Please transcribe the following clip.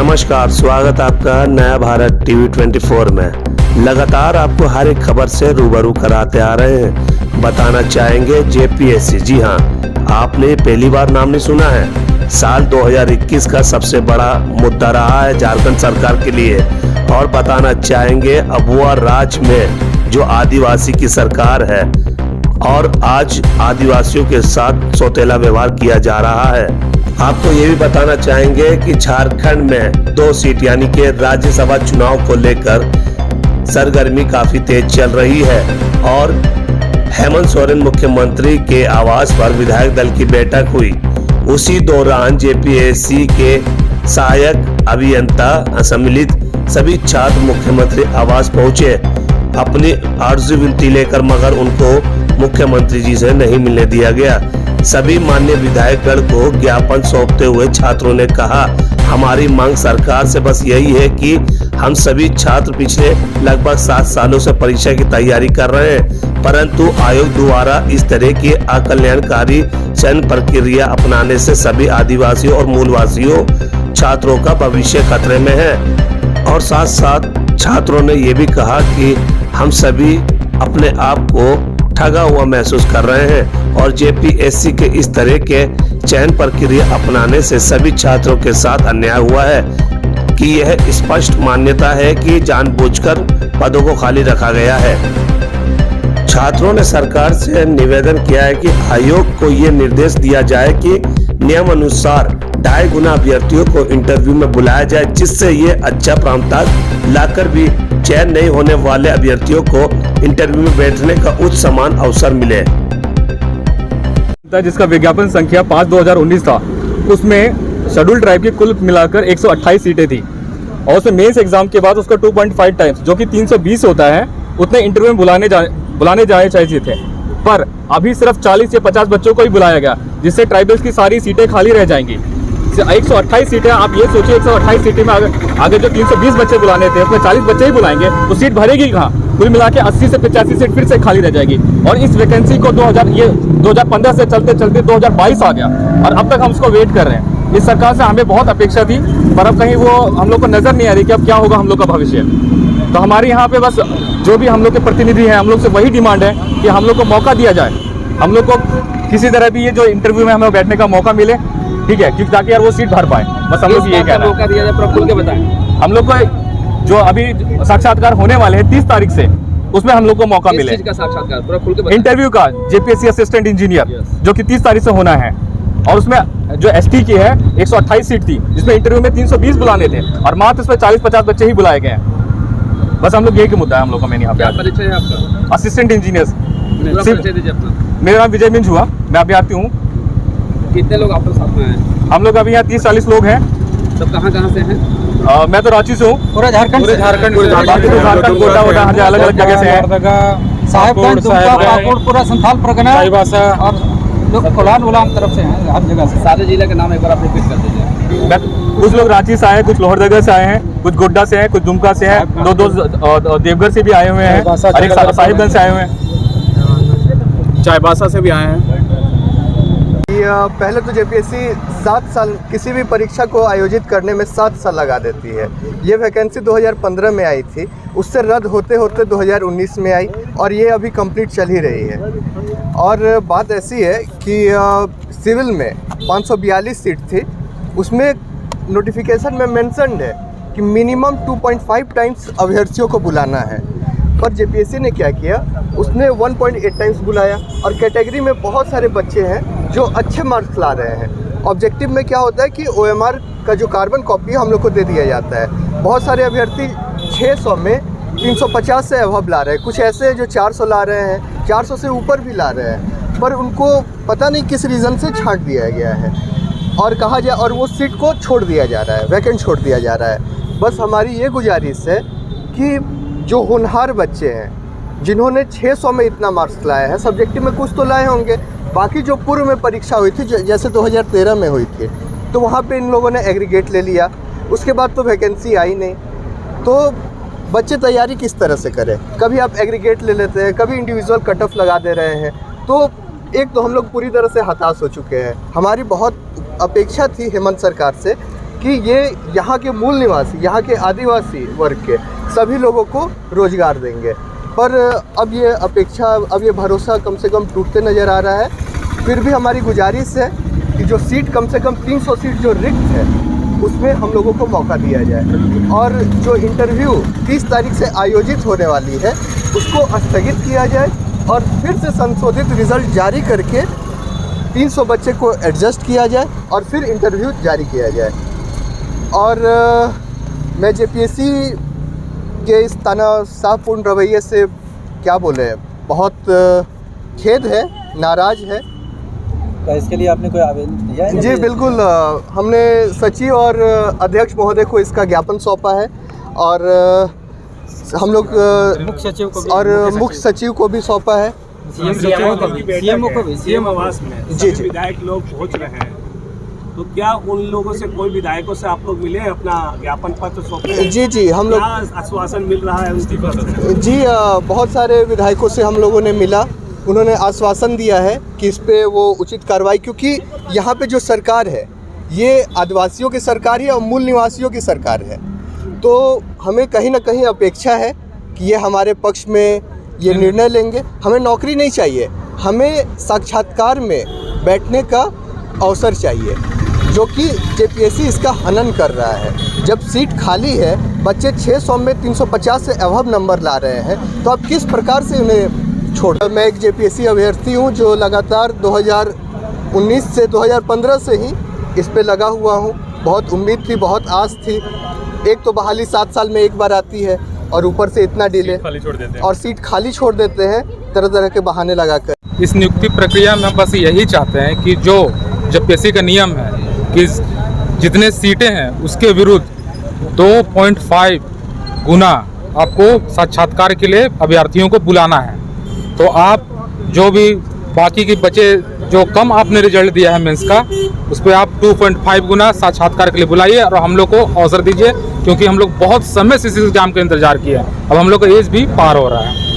नमस्कार, स्वागत आपका नया भारत टीवी 24 में। लगातार आपको हर एक खबर से रूबरू कराते आ रहे हैं। बताना चाहेंगे जेपीएससी। जी हाँ, आपने पहली बार नाम नहीं सुना है। साल 2021 का सबसे बड़ा मुद्दा रहा है झारखंड सरकार के लिए। और बताना चाहेंगे अबुआ राज्य में जो आदिवासी की सरकार है और आज आदिवासियों के साथ सौतेला व्यवहार किया जा रहा है। आपको ये भी बताना चाहेंगे कि झारखंड में 2 सीट यानी कि राज्यसभा चुनाव को लेकर सरगर्मी काफी तेज चल रही है और हेमंत सोरेन मुख्यमंत्री के आवास पर विधायक दल की बैठक हुई। उसी दौरान जेपीएससी के सहायक अभियंता सम्मिलित सभी छात्र मुख्यमंत्री आवास पहुंचे अपनी आरज़ू विनती लेकर, मगर उनको मुख्यमंत्री जी से नहीं मिलने दिया गया। सभी माननीय विधायकगण को ज्ञापन सौंपते हुए छात्रों ने कहा, हमारी मांग सरकार से बस यही है कि हम सभी छात्र पिछले लगभग 7 सालों से परीक्षा की तैयारी कर रहे हैं, परंतु आयोग द्वारा इस तरह की अकल्याणकारी चयन प्रक्रिया अपनाने से सभी आदिवासियों और मूलवासियों छात्रों का भविष्य खतरे में है। और साथ साथ छात्रों ने ये भी कहा कि हम सभी अपने आप को ठगा हुआ महसूस कर रहे हैं और जेपीएससी के इस तरह के चयन प्रक्रिया अपनाने से सभी छात्रों के साथ अन्याय हुआ है कि यह स्पष्ट मान्यता है कि जानबूझकर पदों को खाली रखा गया है। छात्रों ने सरकार से निवेदन किया है कि आयोग को ये निर्देश दिया जाए कि नियम अनुसार 2.5 गुना अभ्यर्थियों को इंटरव्यू में बुलाया जाए, जिससे ये अच्छा प्राप्तांक लाकर भी चयन नहीं होने वाले अभ्यर्थियों को इंटरव्यू में बैठने का उच्च समान अवसर मिले। जिसका विज्ञापन संख्या 5/2019 था, उसमें शेड्यूल ट्राइब की कुल मिलाकर 128 सीटें थी और उसमें मेंस एग्जाम के बाद उसका 2.5 टाइम्स जो कि 320 होता है उतने इंटरव्यू में बुलाने जाए चाहिए थे, पर अभी सिर्फ 40 या 50 बच्चों को ही बुलाया गया, जिससे ट्राइबल्स की सारी सीटें खाली रह जाएंगी। 128 सीटें, आप ये सोचिए 128 सीटें में आगे जो 320 बच्चे बुलाने थे उसमें 40 बच्चे ही बुलाएंगे तो सीट भरेगी कहाँ? कुल मिला के 80 से 85 सीट फिर से खाली रह जाएगी। और इस वैकेंसी को 2015 से चलते चलते 2022 आ गया और अब तक हम उसको वेट कर रहे हैं। इस सरकार से हमें बहुत अपेक्षा थी, पर अब कहीं वो हम लोग को नजर नहीं आ रही कि अब क्या होगा हम लोग का भविष्य। तो हमारे यहाँ पे बस जो भी हम लोग के प्रतिनिधि हैं, हम लोग से वही डिमांड है कि हम लोग को मौका दिया जाए, हम लोग को किसी तरह भी ये जो इंटरव्यू में हमें बैठने का मौका मिले, ठीक है, क्योंकि ताकि यार वो सीट भर पाए। बस हम लोग ये कहना है। मौका दिया जाए, खुल के बताएं। हम लोग को जो अभी साक्षात्कार होने वाले हैं 30 तारीख से, उसमें हम लोग को मौका मिले। का साक्षात्कार पूरा खुल के बताएं। इंटरव्यू का जेपीएससी असिस्टेंट इंजीनियर जो कि 30 तारीख से होना है और उसमें जो एसटी की है 128 सीट थी, जिसमें इंटरव्यू में 320 बुलाने थे और मात्र इसमें 40-50 बच्चे ही बुलाए गए हैं। बस हम लोग यही मुद्दा है हम लोग का। मैंने यहाँ पे परिचय है आपका? Assistant engineer. मेरा नाम विजय मिंज हुआ, मैं अभ्यर्थी हूँ। कितने लोग आपके साथ में हैं? हम लोग अभी यहाँ 30-40 लोग हैं। सब कहाँ से हैं? मैं तो रांची से हूँ। पूरा झारखंड कोटा वोटा अलग अलग जगह से है। साहेबगंज, पाकुड़, पूरा संथाल परगना और कोलान उलान तरफ से हैं, हर जगह से। सारे जिले के नाम एक बार आप रिपीट कर दीजिए। कुछ लोग रांची से आए हैं, कुछ लोहरदगा से आए हैं, कुछ गोड्डा से हैं, कुछ दुमका से हैं, दो देवघर से भी आए हुए हैं और एक साहिबगंज से आए हुए हैं, चाईबासा से भी आए हैं। पहले तो जेपीएससी 7 साल किसी भी परीक्षा को आयोजित करने में 7 साल लगा देती है। ये वैकेंसी 2015 में आई थी, उससे रद्द होते होते 2019 में आई और ये अभी कंप्लीट चल ही रही है। और बात ऐसी है कि सिविल में 542 सीट थी, उसमें नोटिफिकेशन में मेंशन्ड है कि मिनिमम 2.5 टाइम्स अभ्यर्थियों को बुलाना है, पर जेपीएससी ने क्या किया, उसने 1.8 टाइम्स बुलाया। और कैटेगरी में बहुत सारे बच्चे हैं जो अच्छे मार्क्स ला रहे हैं। ऑब्जेक्टिव में क्या होता है कि ओएमआर का जो कार्बन कॉपी हम लोग को दे दिया जाता है। बहुत सारे अभ्यर्थी 600 में 350 से अभव ला रहे हैं, कुछ ऐसे हैं जो 400 ला रहे हैं, 400 से ऊपर भी ला रहे हैं, पर उनको पता नहीं किस रीज़न से छांट दिया गया है और कहा जाए और वो सीट को छोड़ दिया जा रहा है, वैकेंट छोड़ दिया जा रहा है। बस हमारी ये गुजारिश है कि जो होनहार बच्चे हैं जिन्होंने 600 में इतना मार्क्स लाया है, सब्जेक्टिव में कुछ तो लाए होंगे, बाकी जो पूर्व में परीक्षा हुई थी जैसे 2013 में हुई थी, तो वहाँ पे इन लोगों ने एग्रीगेट ले लिया, उसके बाद तो वैकेंसी आई नहीं। तो बच्चे तैयारी किस तरह से करें? कभी आप एग्रीगेट ले लेते हैं, कभी इंडिविजुअल कट ऑफ लगा दे रहे हैं। तो एक तो हम लोग पूरी तरह से हताश हो चुके हैं। हमारी बहुत अपेक्षा थी हेमंत सरकार से कि ये यहाँ के मूल निवासी, यहाँ के आदिवासी वर्ग के सभी लोगों को रोज़गार देंगे। पर अब ये भरोसा कम से कम टूटते नज़र आ रहा है। फिर भी हमारी गुजारिश है कि जो सीट कम से कम 300 सीट जो रिक्त है उसमें हम लोगों को मौका दिया जाए, और जो इंटरव्यू 30 तारीख से आयोजित होने वाली है उसको स्थगित किया जाए और फिर से संशोधित रिज़ल्ट जारी करके 300 बच्चे को एडजस्ट किया जाए और फिर इंटरव्यू जारी किया जाए। और मैं जेपीएससी के इस तानाशाहपूर्ण रवैये से क्या बोले, बहुत खेद है, नाराज़ है। तो इसके लिए आपने कोई आवेदन दिया है? जी बिल्कुल, हमने सचिव और अध्यक्ष महोदय को इसका ज्ञापन सौंपा है और हम लोग मुख्य सचिव को भी सौंपा है। सीएम आवास में जी विधायक लोग पहुंच रहे हैं, तो क्या उन लोगों से, कोई विधायकों से आप लोग मिले, अपना ज्ञापन पत्र सौंपे? जी हम लोग, क्या आश्वासन मिल रहा है उनकी तरफ से? जी बहुत सारे विधायकों से हम लोगों ने मिला, उन्होंने आश्वासन दिया है कि इस पे वो उचित कार्रवाई, क्योंकि यहाँ पे जो सरकार है ये आदिवासियों की सरकार है और मूल निवासियों की सरकार है। तो हमें कहीं ना कहीं अपेक्षा है कि ये हमारे पक्ष में ये निर्णय लेंगे। हमें नौकरी नहीं चाहिए, हमें साक्षात्कार में बैठने का अवसर चाहिए, जो कि जेपीएससी इसका हनन कर रहा है। जब सीट खाली है, बच्चे 600 में 350 से अबव नंबर ला रहे हैं, तो आप किस प्रकार से उन्हें छोड़। मैं एक जेपीएससी अभ्यर्थी हूं जो लगातार 2019 से 2015 से ही इस पे लगा हुआ हूं। बहुत उम्मीद थी, बहुत आस थी। एक तो बहाली 7 साल में एक बार आती है और ऊपर से इतना डिले, और सीट खाली छोड़ देते हैं तरह तरह के बहाने लगाकर। इस नियुक्ति प्रक्रिया में हम बस यही चाहते हैं कि जो जेपीएससी का नियम है कि जितने सीटें हैं उसके विरुद्ध 2.5 गुना आपको साक्षात्कार के लिए अभ्यर्थियों को बुलाना है। तो आप जो भी बाकी के बचे जो कम आपने रिजल्ट दिया है मेंस का, उस पर आप 2.5 गुना साक्षात्कार के लिए बुलाइए और हम लोग को अवसर दीजिए, क्योंकि हम लोग बहुत समय से इस एग्जाम का इंतजार किया। अब हम लोग का एज भी पार हो रहा है।